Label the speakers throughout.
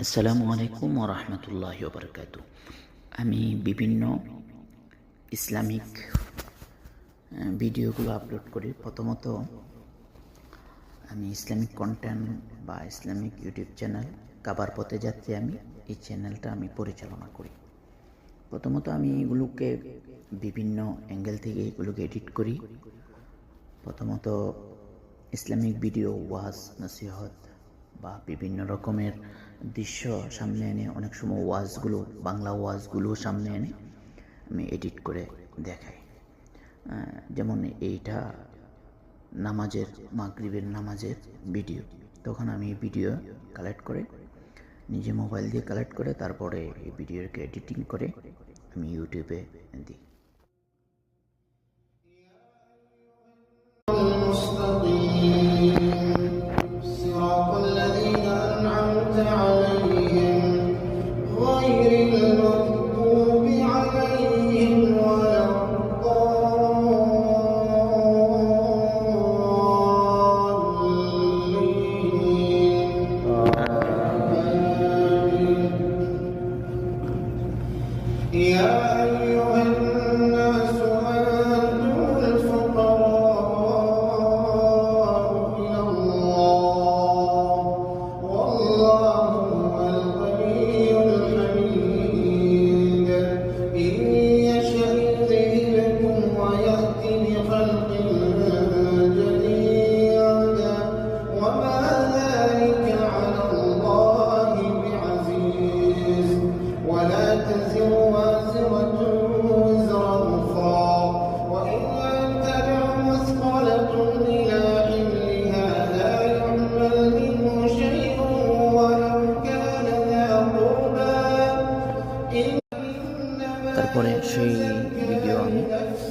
Speaker 1: আসসালামু আলাইকুম ওয়া রাহমাতুল্লাহি ওয়া বারাকাতুহু। আমি বিভিন্ন ইসলামিক ভিডিওগুলো আপলোড করি। প্রথমত আমি ইসলামিক কন্টেন্ট বা ইসলামিক ইউটিউব চ্যানেল কাবার পথে যাত্রী, আমি এই চ্যানেলটা আমি পরিচালনা করি। প্রথমত আমি এগুলোকে বিভিন্ন অ্যাঙ্গেল থেকে এগুলোকে এডিট করি। প্রথমত ইসলামিক ভিডিও, ওয়াজ, নসিহত বা বিভিন্ন রকমের দৃশ্য সামনে এনে, অনেক সময় ওয়াজগুলো, বাংলা ওয়াজগুলো সামনে এনে আমি এডিট করে দেখাই। যেমন এইটা নামাজের, মাগরিবের নামাজের ভিডিও, তখন আমি ভিডিও কালেক্ট করে নিজে মোবাইল দিয়ে কালেক্ট করে তারপরে এই ভিডিওকে এডিটিং করে আমি ইউটিউবে দিই।
Speaker 2: يا أيها الناس أنتم الفقراء إلى الله والله هو الغني الحميد إن يشأ يذهبكم ويأتي بخلق جديد وما ذلك على الله بعزيز ولا تزر وازرة وزر أخرى وإن تدع مثقلة إلى حملها لا يحمل منه شيء ولو كان ذا قربى
Speaker 1: তারপরে সেই ভিডিও আমি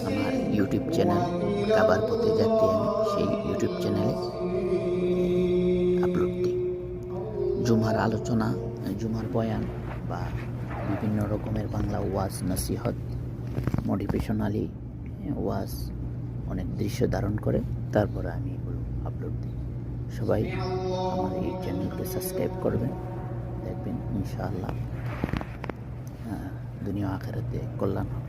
Speaker 1: আমার ইউটিউব চ্যানেল কাবার পথে যাত্রী, আমি সেই ইউটিউব চ্যানেলে আপলোড দিই। জুমার আলোচনা, জুমার বয়ান বা বিভিন্ন রকমের বাংলা ওয়াজ, নসিহত, মোটিভেশনালি ওয়াজ, অনেক দৃশ্য ধারণ করে তারপরে আমি এগুলো আপলোড দিই। সবাই আমার এই চ্যানেলকে সাবস্ক্রাইব করবেন, দেখবেন ইনশাআল্লাহ দুনিয়া আখিরাতে কল্যাণ হবে।